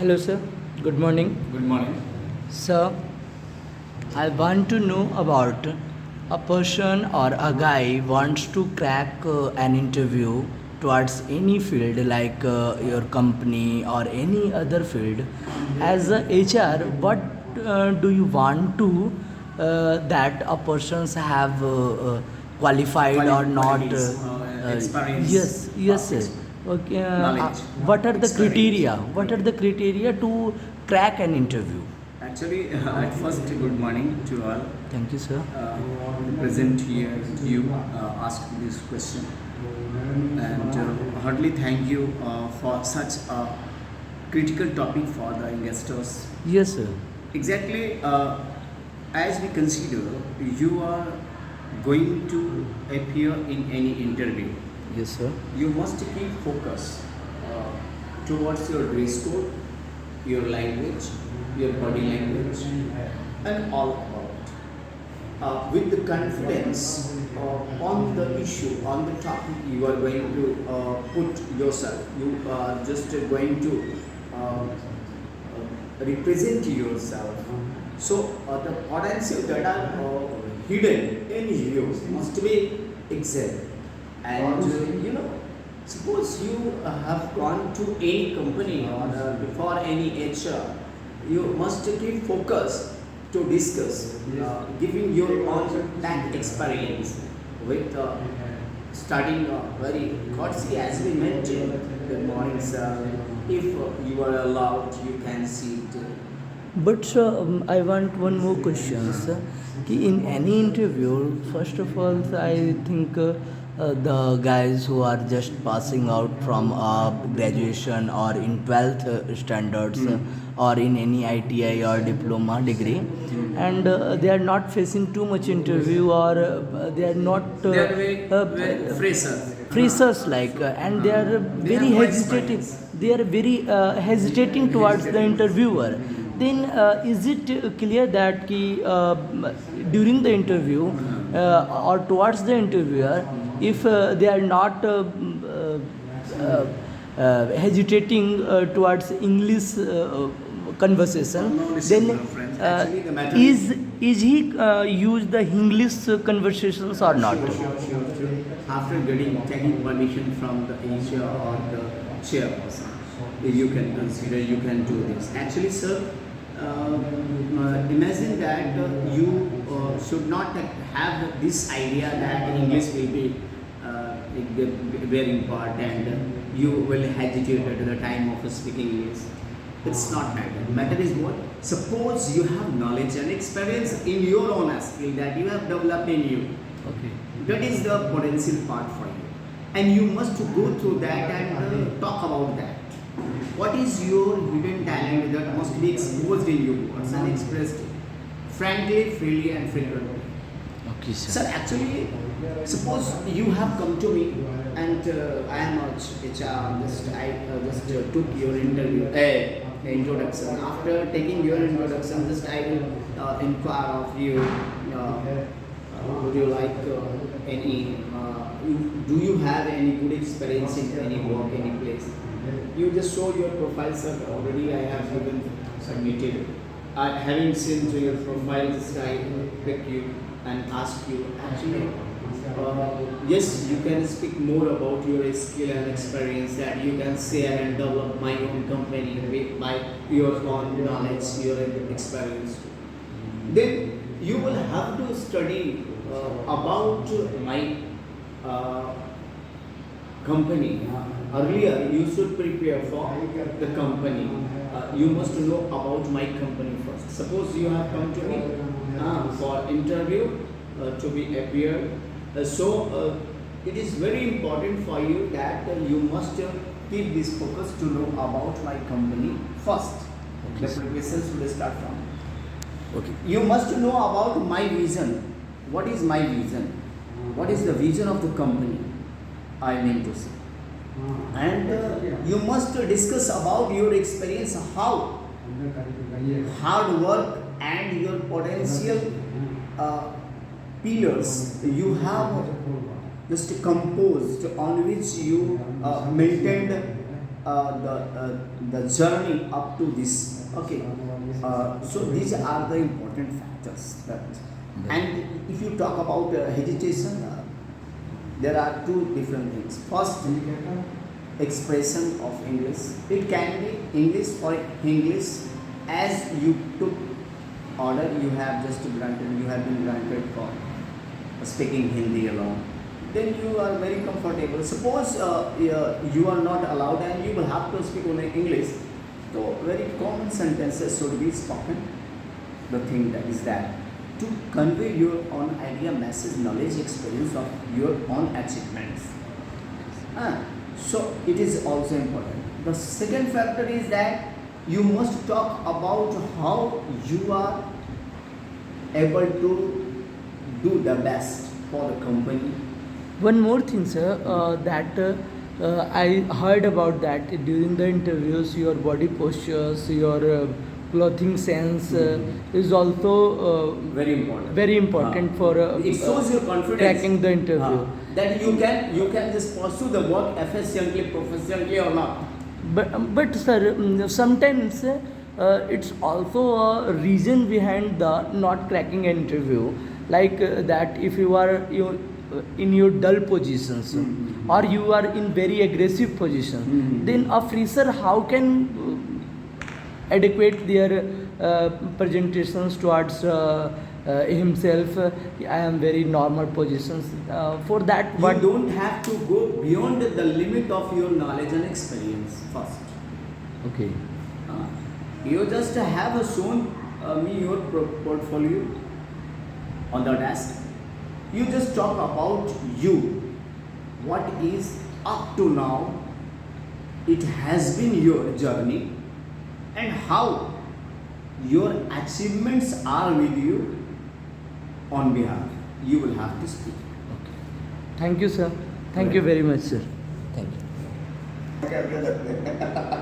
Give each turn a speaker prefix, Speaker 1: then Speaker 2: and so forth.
Speaker 1: Hello, sir. Good morning.
Speaker 2: Good morning.
Speaker 1: Sir, I want to know about a person or a guy wants to crack an interview towards any field like your company or any other field. As a HR, what do you want to that a person's have qualified or not?
Speaker 2: Qualities, experience,
Speaker 1: Yes, sir. Okay,
Speaker 2: knowledge,
Speaker 1: what are the
Speaker 2: experience.
Speaker 1: criteria? What are the criteria to crack an interview?
Speaker 2: Actually, at first, good morning to all.
Speaker 1: Thank you, sir.
Speaker 2: Present here, you asked this question, and heartily thank you for such a critical topic for the investors.
Speaker 1: Yes, sir.
Speaker 2: Exactly, as we consider, you are going to appear in any interview.
Speaker 1: Yes, sir.
Speaker 2: You must keep focus towards your dress code, your language, your body language, and all about it. With the confidence on the issue, on the topic you are going to put yourself. You are just going to represent yourself. So the potential that are hidden in you must be excelled. And suppose you have gone to any company or before any HR, you must keep focus to discuss, giving your own that experience with starting very courtesy as we mentioned. Good morning, sir. If you are allowed, you can see it.
Speaker 1: But sir, I want one more question, sir. कि in any interview, first of all, I think the guys who are just passing out from graduation or in 12th standards or in any ITI or diploma degree, and they are not facing too much interview or they are not
Speaker 2: They are very fresher.
Speaker 1: freshers like and they are
Speaker 2: They
Speaker 1: very
Speaker 2: have no
Speaker 1: hesitating,
Speaker 2: experience.
Speaker 1: they are very hesitating towards the interviewer. Then is it clear that ki, during the interview or towards the interviewer, if they are not hesitating towards English conversation,
Speaker 2: No, listen,
Speaker 1: then
Speaker 2: friends. Actually, the matter
Speaker 1: is he use the English conversations or not?
Speaker 2: Sure. After taking permission from the HR or the chairperson, you can consider, you can do this. Actually, sir, imagine that you should not have this idea that English will be very important. You will hesitate at the time of speaking English. It's not matter. Matter is what? Suppose you have knowledge and experience in your own skill that you have developed in you.
Speaker 1: Okay.
Speaker 2: That is the potential part for you. And you must go through that and talk about that. What is your hidden talent that must be exposed in your words and expressed frankly, freely, and frequently?
Speaker 1: Okay,
Speaker 2: Sir, actually, suppose you have come to me and I am a HR. I just took your introduction. After taking your introduction, just I will inquire of you. Would you like any? Do you have any good experience in any work, any place? You just show your profile, sir. Already I have given submitted. Having seen to your profile, just I pick you and ask you. Actually, yes, you can speak more about your skill and experience that you can share and develop my own company with my your own knowledge, your experience. Then you will have to study about my uh, company. Earlier, you should prepare for the company. You must know about my company first. Suppose you have come to me for interview to be appeared. It is very important for you that you must keep this focus to know about my company first.
Speaker 1: Okay,
Speaker 2: The
Speaker 1: sir.
Speaker 2: preparation should start from.
Speaker 1: Okay.
Speaker 2: You must know about my vision. What is my vision? What is the vision of the company? I mean to say. And you must discuss about your experience, how hard work and your potential pillars you have just composed on which you maintained the journey up to this. Okay, so these are the important factors. And if you talk about hesitation, there are two different things. First, expression of English. It can be English or English as you took order. You have been granted for speaking Hindi alone. Then you are very comfortable. Suppose you are not allowed and you will have to speak only English. So very common sentences should be spoken. The thing that is that to convey your own idea, message, knowledge, experience of your own achievements. So it is also important. The second factor is that you must talk about how you are able to do the best for the company.
Speaker 1: One more thing, sir, that I heard about that during the interviews, your body postures, your clothing sense is also
Speaker 2: Very important.
Speaker 1: very important for
Speaker 2: It shows your confidence.
Speaker 1: cracking the interview.
Speaker 2: That you can just pursue the work efficiently, professionally or not.
Speaker 1: But sir, sometimes it's also a reason behind the not cracking an interview, like that if you are in your dull positions or you are in very aggressive position, then a fresher how can adequate their presentations towards himself. I am very normal positions. For that,
Speaker 2: You don't have to go beyond the limit of your knowledge and experience first.
Speaker 1: Okay.
Speaker 2: You just have shown me your portfolio on the desk. You just talk about you. What is up to now? It has been your journey and how your achievements are with you on behalf. You will have to speak.
Speaker 1: Okay. Thank you, sir. Thank you very much, sir. Thank you.